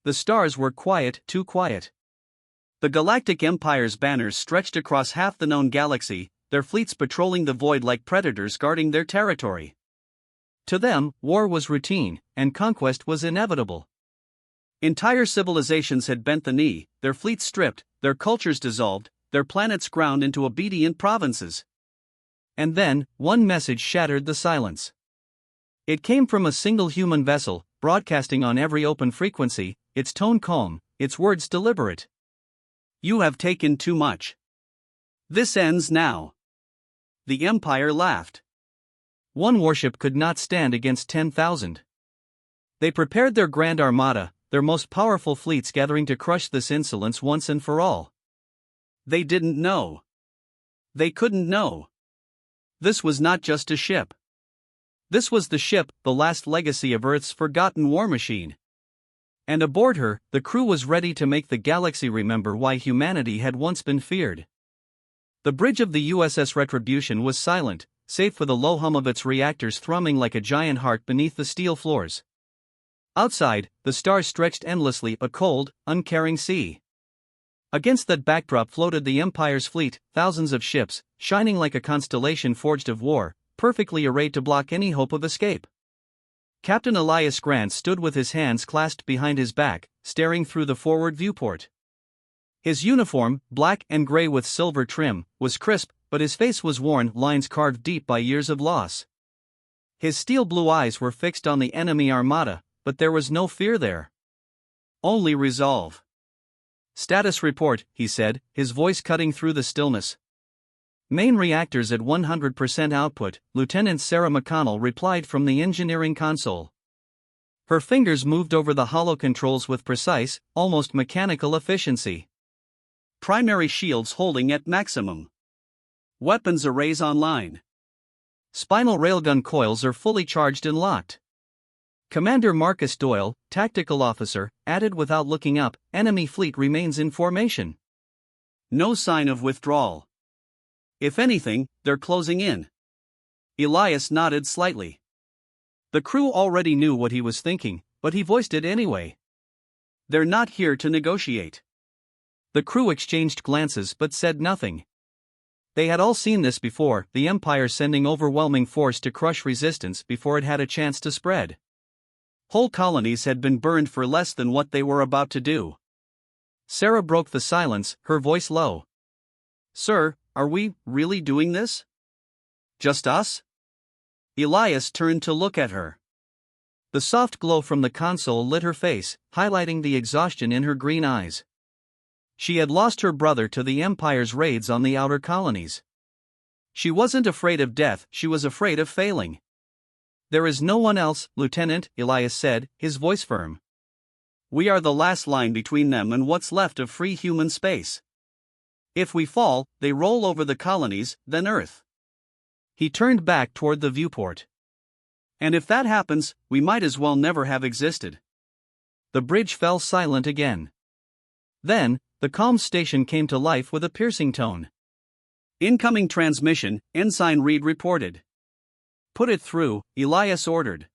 the stars were quiet, too quiet. The Galactic Empire's banners stretched across half the known galaxy, their fleets patrolling the void like predators guarding their territory. To them, war was routine, and conquest was inevitable. Entire civilizations had bent the knee, their fleets stripped, their cultures dissolved, their planets ground into obedient provinces. And then, one message shattered the silence. It came from a single human vessel, broadcasting on every open frequency, its tone calm, its words deliberate. You have taken too much. This ends now. The Empire laughed. One warship could not stand against 10,000. They prepared their grand armada, their most powerful fleets gathering to crush this insolence once and for all. They didn't know. They couldn't know. This was not just a ship. This was the ship, the last legacy of Earth's forgotten war machine. And aboard her, the crew was ready to make the galaxy remember why humanity had once been feared. The bridge of the USS Retribution was silent, save for the low hum of its reactors thrumming like a giant heart beneath the steel floors. Outside, the stars stretched endlessly, a cold, uncaring sea. Against that backdrop floated the Empire's fleet, thousands of ships, shining like a constellation forged of war, perfectly arrayed to block any hope of escape. Captain Elias Grant stood with his hands clasped behind his back, staring through the forward viewport. His uniform, black and gray with silver trim, was crisp, but his face was worn, lines carved deep by years of loss. His steel blue eyes were fixed on the enemy armada, but there was no fear there. Only resolve. Status report, he said, his voice cutting through the stillness. Main reactors at 100% output, Lieutenant Sarah McConnell replied from the engineering console. Her fingers moved over the hollow controls with precise, almost mechanical efficiency. Primary shields holding at maximum. Weapons arrays online. Spinal railgun coils are fully charged and locked. Commander Marcus Doyle, tactical officer, added without looking up, enemy fleet remains in formation. No sign of withdrawal. If anything, they're closing in. Elias nodded slightly. The crew already knew what he was thinking, but he voiced it anyway. They're not here to negotiate. The crew exchanged glances but said nothing. They had all seen this before, the Empire sending overwhelming force to crush resistance before it had a chance to spread. Whole colonies had been burned for less than what they were about to do. Sarah broke the silence, her voice low. Sir, are we really doing this? Just us? Elias turned to look at her. The soft glow from the console lit her face, highlighting the exhaustion in her green eyes. She had lost her brother to the Empire's raids on the outer colonies. She wasn't afraid of death, she was afraid of failing. There is no one else, Lieutenant, Elias said, his voice firm. We are the last line between them and what's left of free human space. If we fall, they roll over the colonies, then Earth. He turned back toward the viewport. And if that happens, we might as well never have existed. The bridge fell silent again. Then, the comms station came to life with a piercing tone. Incoming transmission, Ensign Reed reported. Put it through, Elias ordered.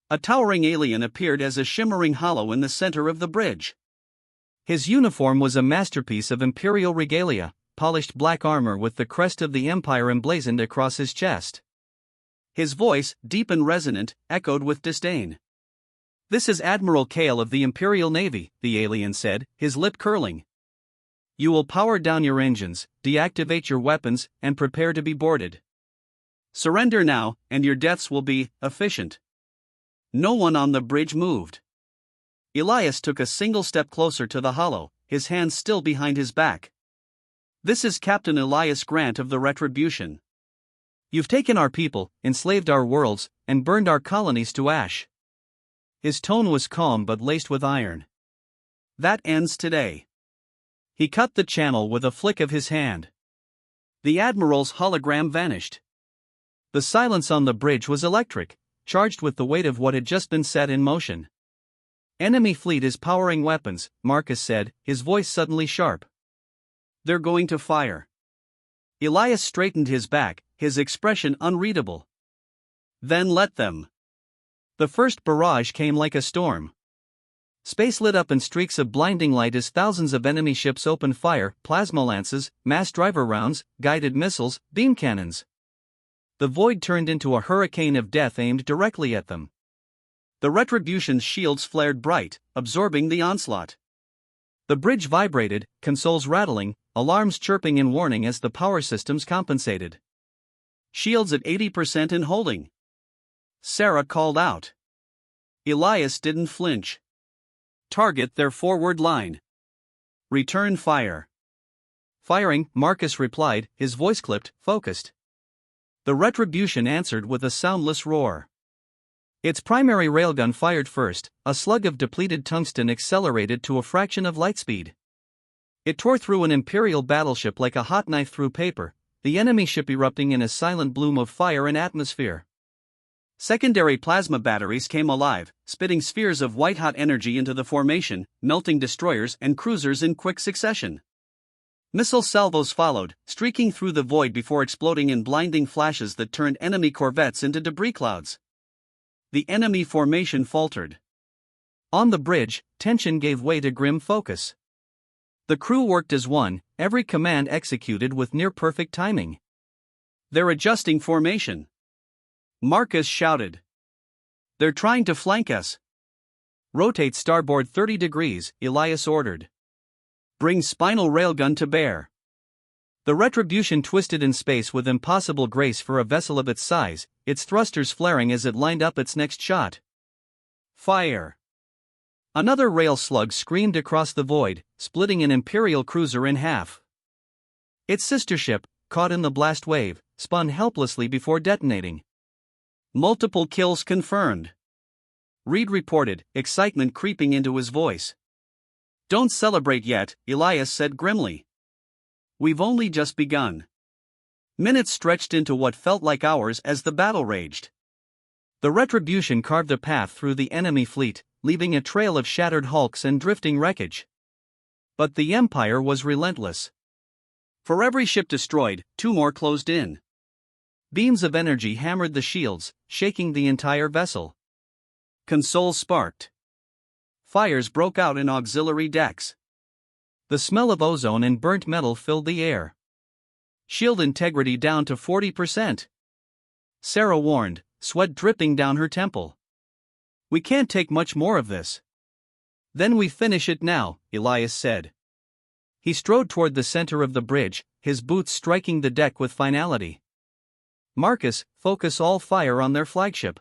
A towering alien appeared as a shimmering hollow in the center of the bridge. His uniform was a masterpiece of imperial regalia, polished black armor with the crest of the Empire emblazoned across his chest. His voice, deep and resonant, echoed with disdain. This is Admiral Kale of the Imperial Navy, the alien said, his lip curling. You will power down your engines, deactivate your weapons, and prepare to be boarded. Surrender now, and your deaths will be efficient. No one on the bridge moved. Elias took a single step closer to the hollow, his hands still behind his back. This is Captain Elias Grant of the Retribution. You've taken our people, enslaved our worlds, and burned our colonies to ash. His tone was calm but laced with iron. That ends today. He cut the channel with a flick of his hand. The Admiral's hologram vanished. The silence on the bridge was electric, charged with the weight of what had just been set in motion. Enemy fleet is powering weapons, Marcus said, his voice suddenly sharp. They're going to fire. Elias straightened his back, his expression unreadable. Then let them. The first barrage came like a storm. Space lit up in streaks of blinding light as thousands of enemy ships opened fire: plasma lances, mass driver rounds, guided missiles, beam cannons. The void turned into a hurricane of death aimed directly at them. The Retribution's shields flared bright, absorbing the onslaught. The bridge vibrated, consoles rattling, alarms chirping in warning as the power systems compensated. "Shields at 80% and holding," Sarah called out. Elias didn't flinch. "Target their forward line. Return fire." "Firing," Marcus replied, his voice clipped, focused. The Retribution answered with a soundless roar. Its primary railgun fired first. A slug of depleted tungsten accelerated to a fraction of light speed. It tore through an Imperial battleship like a hot knife through paper, the enemy ship erupting in a silent bloom of fire and atmosphere. Secondary plasma batteries came alive, spitting spheres of white-hot energy into the formation, melting destroyers and cruisers in quick succession. Missile salvos followed, streaking through the void before exploding in blinding flashes that turned enemy corvettes into debris clouds. The enemy formation faltered. On the bridge, tension gave way to grim focus. The crew worked as one, every command executed with near-perfect timing. "They're adjusting formation," Marcus shouted. "They're trying to flank us." "Rotate starboard 30 degrees, Elias ordered. "Bring spinal railgun to bear." The Retribution twisted in space with impossible grace for a vessel of its size, its thrusters flaring as it lined up its next shot. "Fire!" Another rail slug screamed across the void, splitting an Imperial cruiser in half. Its sister ship, caught in the blast wave, spun helplessly before detonating. "Multiple kills confirmed," Reed reported, excitement creeping into his voice. "Don't celebrate yet," Elias said grimly. "We've only just begun." Minutes stretched into what felt like hours as the battle raged. The Retribution carved a path through the enemy fleet, leaving a trail of shattered hulks and drifting wreckage. But the Empire was relentless. For every ship destroyed, 2 more closed in. Beams of energy hammered the shields, shaking the entire vessel. Consoles sparked. Fires broke out in auxiliary decks. The smell of ozone and burnt metal filled the air. "Shield integrity down to 40%. Sarah warned, sweat dripping down her temple. "We can't take much more of this." "Then we finish it now," Elias said. He strode toward the center of the bridge, his boots striking the deck with finality. "Marcus, focus all fire on their flagship.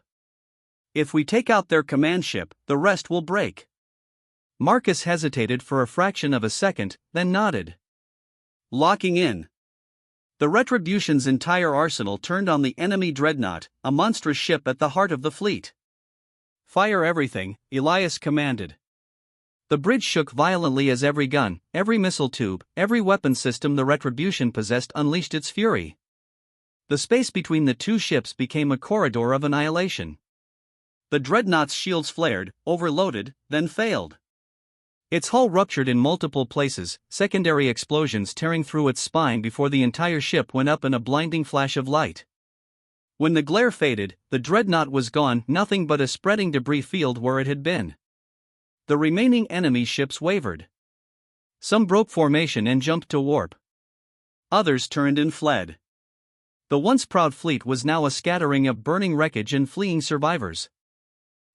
If we take out their command ship, the rest will break." Marcus hesitated for a fraction of a second, then nodded. Locking in. The Retribution's entire arsenal turned on the enemy dreadnought, a monstrous ship at the heart of the fleet. "Fire everything," Elias commanded. The bridge shook violently as every gun, every missile tube, every weapon system the Retribution possessed unleashed its fury. The space between the two ships became a corridor of annihilation. The dreadnought's shields flared, overloaded, then failed. Its hull ruptured in multiple places, secondary explosions tearing through its spine before the entire ship went up in a blinding flash of light. When the glare faded, the dreadnought was gone, nothing but a spreading debris field where it had been. The remaining enemy ships wavered. Some broke formation and jumped to warp. Others turned and fled. The once proud fleet was now a scattering of burning wreckage and fleeing survivors.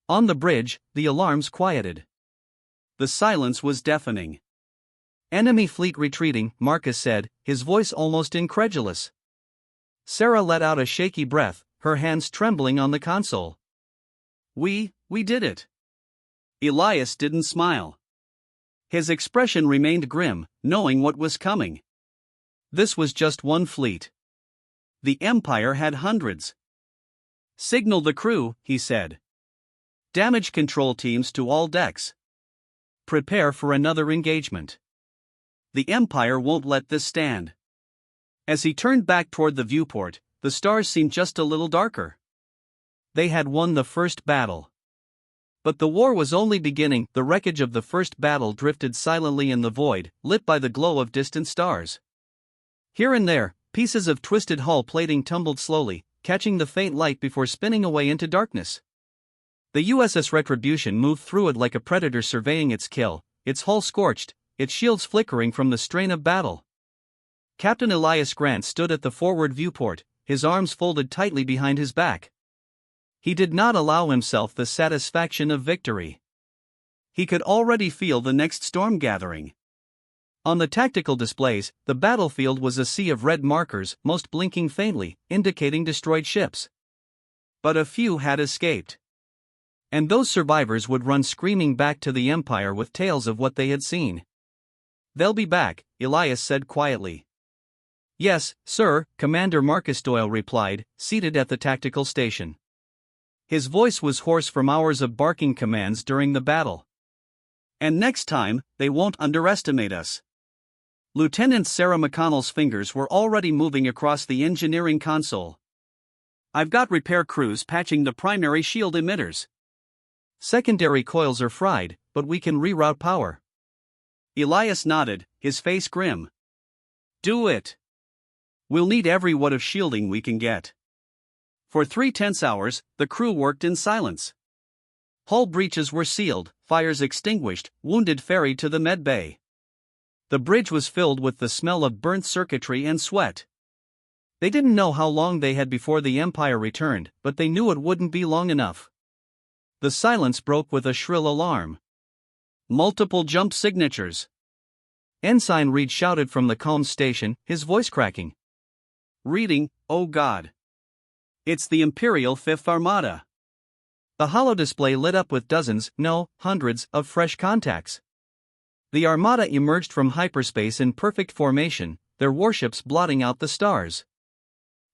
On the bridge, the alarms quieted. The silence was deafening. "Enemy fleet retreating," Marcus said, his voice almost incredulous. Sarah let out a shaky breath, her hands trembling on the console. We did it." Elias didn't smile. His expression remained grim, knowing what was coming. This was just one fleet. The Empire had hundreds. "Signal the crew," he said. "Damage control teams to all decks. Prepare for another engagement. The Empire won't let this stand." As he turned back toward the viewport, the stars seemed just a little darker. They had won the first battle. But the war was only beginning. The wreckage of the first battle drifted silently in the void, lit by the glow of distant stars. Here and there, pieces of twisted hull plating tumbled slowly, catching the faint light before spinning away into darkness. The USS Retribution moved through it like a predator surveying its kill, its hull scorched, its shields flickering from the strain of battle. Captain Elias Grant stood at the forward viewport, his arms folded tightly behind his back. He did not allow himself the satisfaction of victory. He could already feel the next storm gathering. On the tactical displays, the battlefield was a sea of red markers, most blinking faintly, indicating destroyed ships. But a few had escaped. And those survivors would run screaming back to the Empire with tales of what they had seen. "They'll be back," Elias said quietly. "Yes, sir," Commander Marcus Doyle replied, seated at the tactical station. His voice was hoarse from hours of barking commands during the battle. "And next time, they won't underestimate us." Lieutenant Sarah McConnell's fingers were already moving across the engineering console. "I've got repair crews patching the primary shield emitters. Secondary coils are fried, but we can reroute power." Elias nodded, his face grim. "Do it. We'll need every watt of shielding we can get." For 3 tense hours, the crew worked in silence. Hull breaches were sealed, fires extinguished, wounded ferried to the med bay. The bridge was filled with the smell of burnt circuitry and sweat. They didn't know how long they had before the Empire returned, but they knew it wouldn't be long enough. The silence broke with a shrill alarm. "Multiple jump signatures!" Ensign Reed shouted from the comms station, his voice cracking. "Reading, oh God! It's the Imperial Fifth Armada!" The holodisplay lit up with dozens, no, hundreds, of fresh contacts. The Armada emerged from hyperspace in perfect formation, their warships blotting out the stars.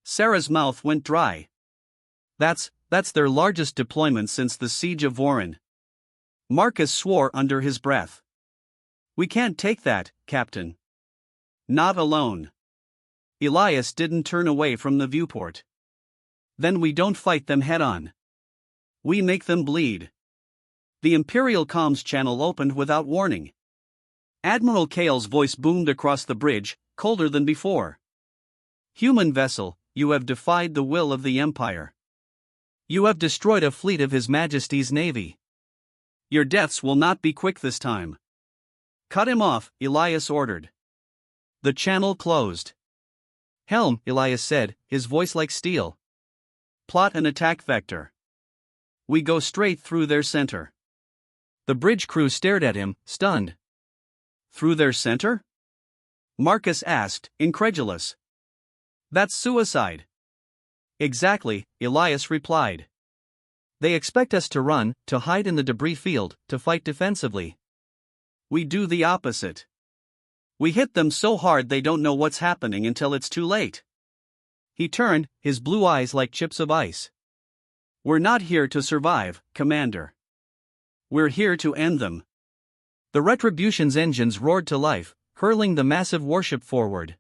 Sarah's mouth went dry. That's their largest deployment since the Siege of Warren." Marcus swore under his breath. "We can't take that, Captain." "Not alone." Elias didn't turn away from the viewport. "Then we don't fight them head-on. We make them bleed." The Imperial comms channel opened without warning. Admiral Kale's voice boomed across the bridge, colder than before. "Human vessel, you have defied the will of the Empire. You have destroyed a fleet of His Majesty's Navy. Your deaths will not be quick this time." "Cut him off," Elias ordered. The channel closed. "Helm," Elias said, his voice like steel. "Plot an attack vector. We go straight through their center." The bridge crew stared at him, stunned. "Through their center?" Marcus asked, incredulous. "That's suicide." "Exactly," Elias replied. "They expect us to run, to hide in the debris field, to fight defensively. We do the opposite. We hit them so hard they don't know what's happening until it's too late." He turned, his blue eyes like chips of ice. "We're not here to survive, Commander. We're here to end them." The Retribution's engines roared to life, hurling the massive warship forward.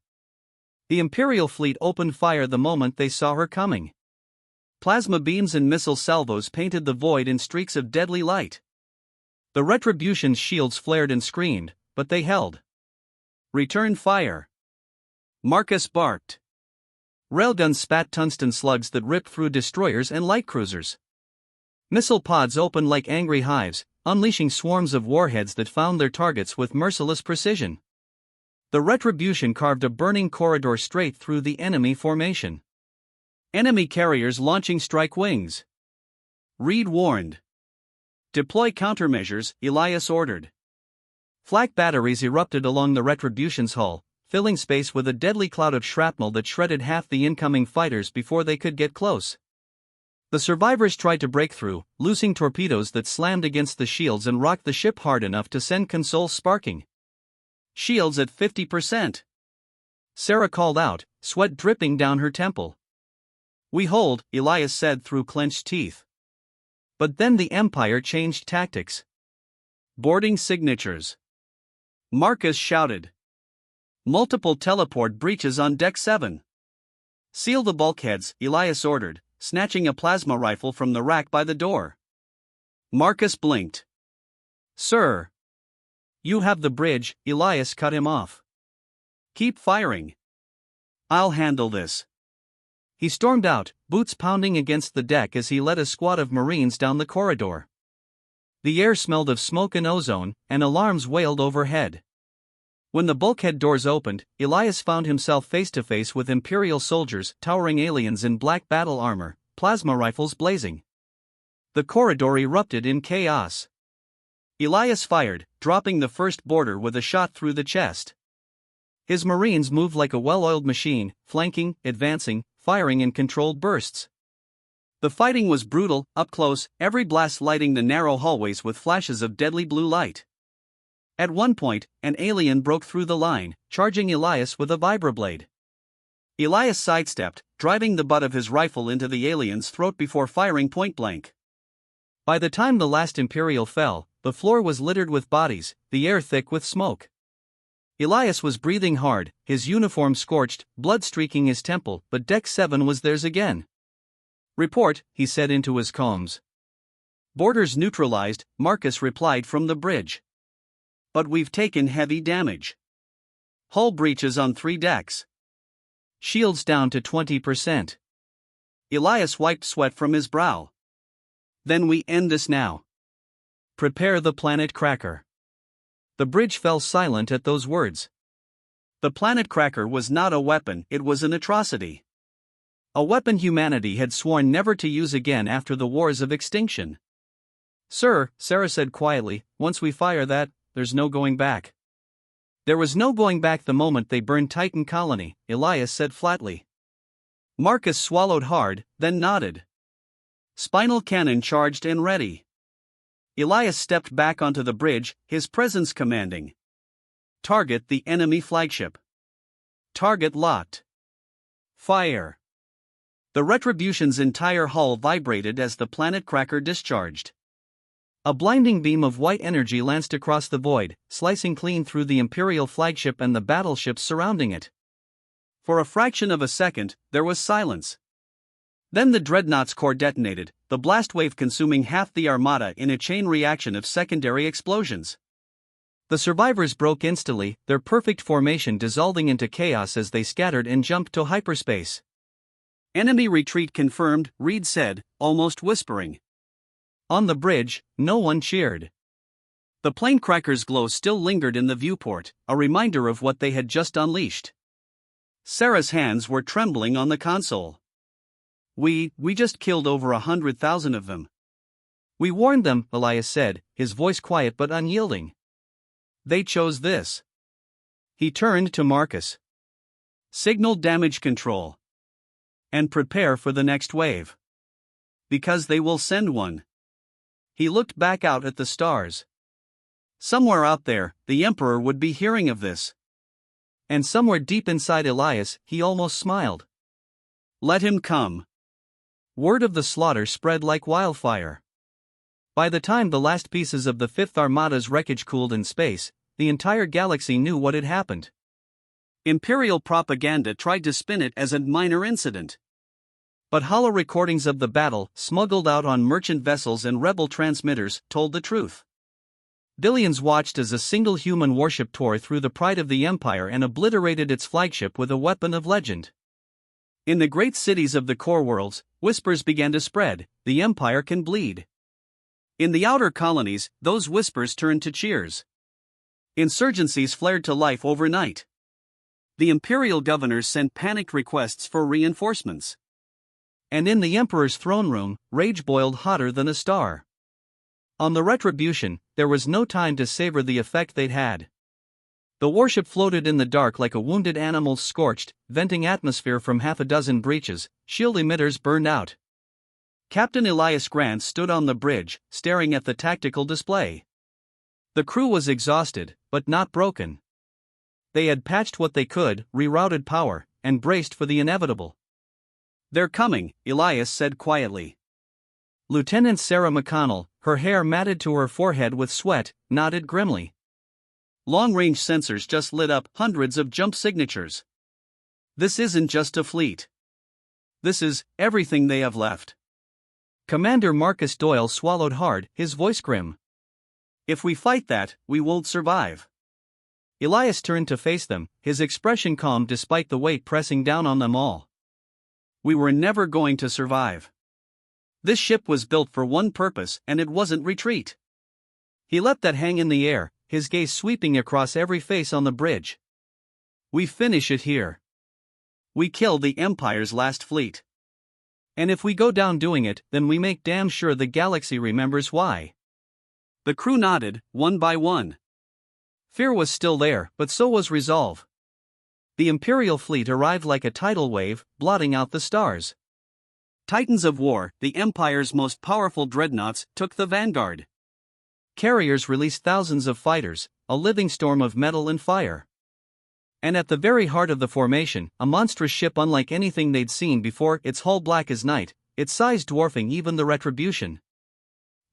The Imperial fleet opened fire the moment they saw her coming. Plasma beams and missile salvos painted the void in streaks of deadly light. The Retribution's shields flared and screamed, but they held. "Return fire!" Marcus barked. Railguns spat tungsten slugs that ripped through destroyers and light cruisers. Missile pods opened like angry hives, unleashing swarms of warheads that found their targets with merciless precision. The Retribution carved a burning corridor straight through the enemy formation. Enemy carriers launching strike wings. Reed warned. "Deploy countermeasures," Elias ordered. Flak batteries erupted along the Retribution's hull, filling space with a deadly cloud of shrapnel that shredded half the incoming fighters before they could get close. The survivors tried to break through, loosing torpedoes that slammed against the shields and rocked the ship hard enough to send consoles sparking. "Shields at 50%. Sarah called out, sweat dripping down her temple. "We hold," Elias said through clenched teeth. But then the Empire changed tactics. "Boarding signatures." Marcus shouted. "Multiple teleport breaches on Deck 7. Seal the bulkheads," Elias ordered, snatching a plasma rifle from the rack by the door. Marcus blinked. "Sir." "You have the bridge," Elias cut him off. "Keep firing. I'll handle this." He stormed out, boots pounding against the deck as he led a squad of Marines down the corridor. The air smelled of smoke and ozone, and alarms wailed overhead. When the bulkhead doors opened, Elias found himself face to face with Imperial soldiers, towering aliens in black battle armor, plasma rifles blazing. The corridor erupted in chaos. Elias fired, dropping the first boarder with a shot through the chest. His Marines moved like a well-oiled machine, flanking, advancing, firing in controlled bursts. The fighting was brutal, up close, every blast lighting the narrow hallways with flashes of deadly blue light. At one point, an alien broke through the line, charging Elias with a vibroblade. Elias sidestepped, driving the butt of his rifle into the alien's throat before firing point-blank. By the time the last Imperial fell, the floor was littered with bodies, the air thick with smoke. Elias was breathing hard, his uniform scorched, blood streaking his temple, but Deck 7 was theirs again. "Report," he said into his comms. "Boarders neutralized," Marcus replied from the bridge. "But we've taken heavy damage. Hull breaches on 3 decks. Shields down to 20%. Elias wiped sweat from his brow. "Then we end this now. Prepare the planet cracker." The bridge fell silent at those words. The planet cracker was not a weapon, it was an atrocity. A weapon humanity had sworn never to use again after the wars of extinction. "Sir," Sarah said quietly, "once we fire that, there's no going back." "There was no going back the moment they burned Titan Colony," Elias said flatly. Marcus swallowed hard, then nodded. Spinal cannon charged and ready. Elias stepped back onto the bridge, his presence commanding. "Target the enemy flagship." Target locked. Fire. The Retribution's entire hull vibrated as the planet cracker discharged. A blinding beam of white energy lanced across the void, slicing clean through the Imperial flagship and the battleships surrounding it. For a fraction of a second, there was silence. Then the Dreadnought's core detonated, the blast wave consuming half the armada in a chain reaction of secondary explosions. The survivors broke instantly, their perfect formation dissolving into chaos as they scattered and jumped to hyperspace. "Enemy retreat confirmed," Reed said, almost whispering. On the bridge, no one cheered. The planecracker's glow still lingered in the viewport, a reminder of what they had just unleashed. Sarah's hands were trembling on the console. We just killed over 100,000 of them." "We warned them," Elias said, his voice quiet but unyielding. "They chose this." He turned to Marcus. "Signal damage control. And prepare for the next wave. Because they will send one." He looked back out at the stars. Somewhere out there, the Emperor would be hearing of this. And somewhere deep inside Elias, he almost smiled. "Let him come." Word of the slaughter spread like wildfire. By the time the last pieces of the Fifth Armada's wreckage cooled in space, the entire galaxy knew what had happened. Imperial propaganda tried to spin it as a minor incident. But hollow recordings of the battle, smuggled out on merchant vessels and rebel transmitters, told the truth. Billions watched as a single human warship tore through the pride of the Empire and obliterated its flagship with a weapon of legend. In the great cities of the core worlds, whispers began to spread, "The Empire can bleed." In the outer colonies, those whispers turned to cheers. Insurgencies flared to life overnight. The Imperial governors sent panicked requests for reinforcements. And in the Emperor's throne room, rage boiled hotter than a star. On the Retribution, there was no time to savor the effect they'd had. The warship floated in the dark like a wounded animal scorched, venting atmosphere from half a dozen breaches, shield emitters burned out. Captain Elias Grant stood on the bridge, staring at the tactical display. The crew was exhausted, but not broken. They had patched what they could, rerouted power, and braced for the inevitable. "They're coming," Elias said quietly. Lieutenant Sarah McConnell, her hair matted to her forehead with sweat, nodded grimly. Long-range sensors just lit up hundreds of jump signatures. "This isn't just a fleet. This is everything they have left." Commander Marcus Doyle swallowed hard, his voice grim. "If we fight that, we won't survive." Elias turned to face them, his expression calm despite the weight pressing down on them all. We were never going to survive. This ship was built for one purpose, and it wasn't retreat. He let that hang in the air, his gaze sweeping across every face on the bridge. We finish it here. We kill the Empire's last fleet. And if we go down doing it, then we make damn sure the galaxy remembers why. The crew nodded, one by one. Fear was still there, but so was resolve. The Imperial fleet arrived like a tidal wave, blotting out the stars. Titans of war, the Empire's most powerful dreadnoughts, took the vanguard. Carriers released thousands of fighters, a living storm of metal and fire. And at the very heart of the formation, a monstrous ship unlike anything they'd seen before, its hull black as night, its size dwarfing even the Retribution.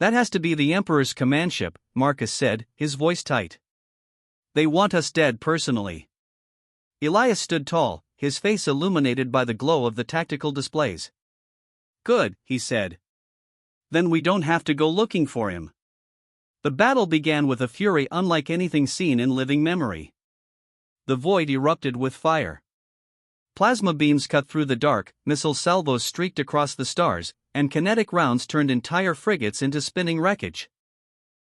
"That has to be the Emperor's command ship," Marcus said, his voice tight. "They want us dead personally." Elias stood tall, his face illuminated by the glow of the tactical displays. "Good," he said. "Then we don't have to go looking for him." The battle began with a fury unlike anything seen in living memory. The void erupted with fire. Plasma beams cut through the dark, missile salvos streaked across the stars, and kinetic rounds turned entire frigates into spinning wreckage.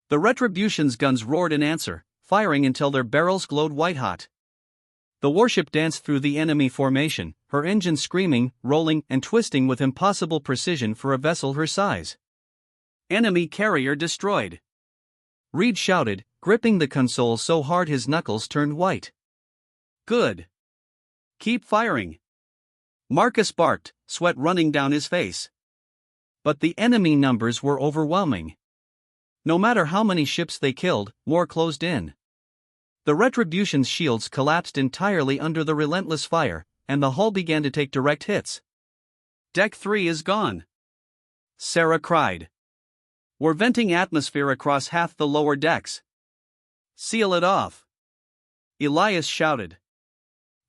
The Retribution's guns roared in answer, firing until their barrels glowed white-hot. The warship danced through the enemy formation, her engine screaming, rolling, and twisting with impossible precision for a vessel her size. "Enemy carrier destroyed," Reed shouted, gripping the console so hard his knuckles turned white. "Good. Keep firing," Marcus barked, sweat running down his face. But the enemy numbers were overwhelming. No matter how many ships they killed, war closed in. The Retribution's shields collapsed entirely under the relentless fire, and the hull began to take direct hits. "Deck 3 is gone," Sarah cried. "We're venting atmosphere across half the lower decks." "Seal it off," Elias shouted.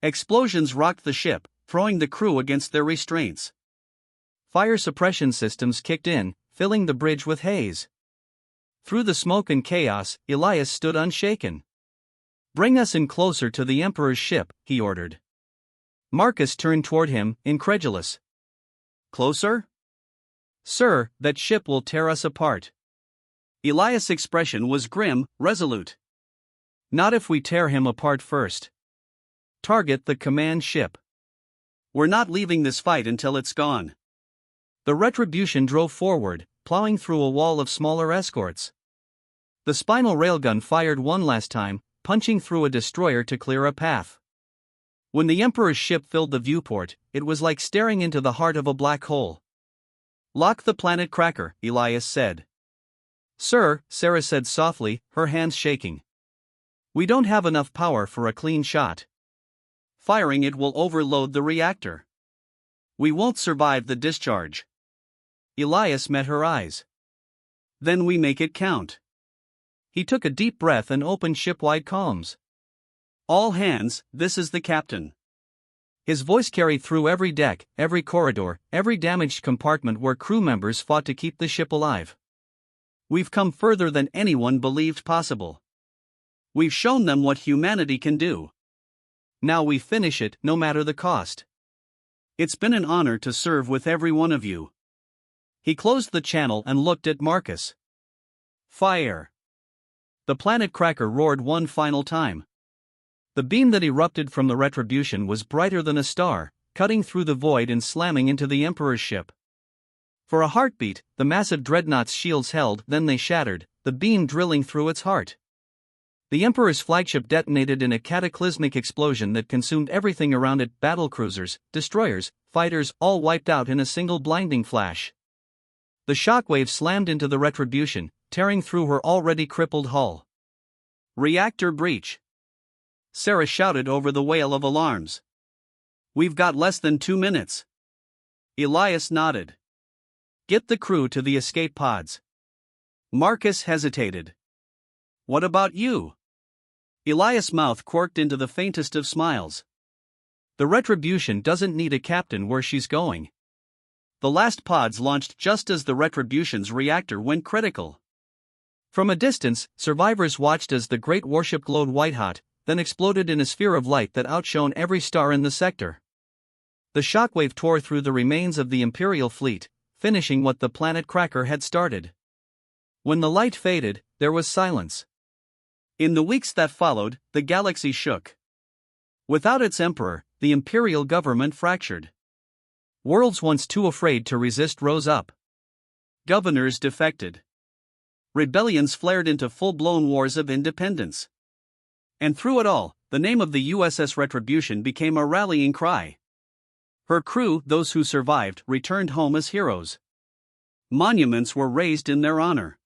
Explosions rocked the ship, throwing the crew against their restraints. Fire suppression systems kicked in, filling the bridge with haze. Through the smoke and chaos, Elias stood unshaken. "Bring us in closer to the Emperor's ship," he ordered. Marcus turned toward him, incredulous. "Closer? Sir, that ship will tear us apart." Elias' expression was grim, resolute. "Not if we tear him apart first. Target the command ship. We're not leaving this fight until it's gone." The Retribution drove forward, plowing through a wall of smaller escorts. The spinal railgun fired one last time, punching through a destroyer to clear a path. When the Emperor's ship filled the viewport, it was like staring into the heart of a black hole. "Lock the planet cracker," Elias said. "Sir," Sarah said softly, her hands shaking. "We don't have enough power for a clean shot. Firing it will overload the reactor. We won't survive the discharge." Elias met her eyes. "Then we make it count." He took a deep breath and opened ship-wide comms. "All hands, this is the captain." His voice carried through every deck, every corridor, every damaged compartment where crew members fought to keep the ship alive. "We've come further than anyone believed possible. We've shown them what humanity can do. Now we finish it, no matter the cost. It's been an honor to serve with every one of you." He closed the channel and looked at Marcus. "Fire!" The planet cracker roared one final time. The beam that erupted from the Retribution was brighter than a star, cutting through the void and slamming into the Emperor's ship. For a heartbeat, the massive dreadnought's shields held, then they shattered, the beam drilling through its heart. The Emperor's flagship detonated in a cataclysmic explosion that consumed everything around it, battlecruisers, destroyers, fighters, all wiped out in a single blinding flash. The shockwave slammed into the Retribution, tearing through her already crippled hull. "Reactor breach," Sarah shouted over the wail of alarms. "We've got less than 2 minutes." Elias nodded. "Get the crew to the escape pods." Marcus hesitated. "What about you?" Elias' mouth quirked into the faintest of smiles. "The Retribution doesn't need a captain where she's going." The last pods launched just as the Retribution's reactor went critical. From a distance, survivors watched as the great warship glowed white-hot, then exploded in a sphere of light that outshone every star in the sector. The shockwave tore through the remains of the Imperial fleet, finishing what the planet Cracker had started. When the light faded, there was silence. In the weeks that followed, the galaxy shook. Without its emperor, the Imperial government fractured. Worlds once too afraid to resist rose up. Governors defected. Rebellions flared into full-blown wars of independence. And through it all, the name of the USS Retribution became a rallying cry. Her crew, those who survived, returned home as heroes. Monuments were raised in their honor.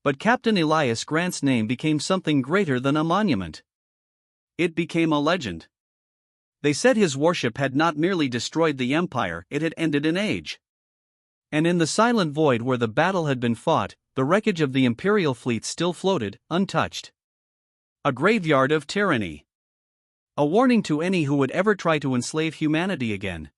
But Captain Elias Grant's name became something greater than a monument. It became a legend. They said his warship had not merely destroyed the Empire, it had ended an age. And in the silent void where the battle had been fought, the wreckage of the Imperial fleet still floated, untouched. A graveyard of tyranny. A warning to any who would ever try to enslave humanity again.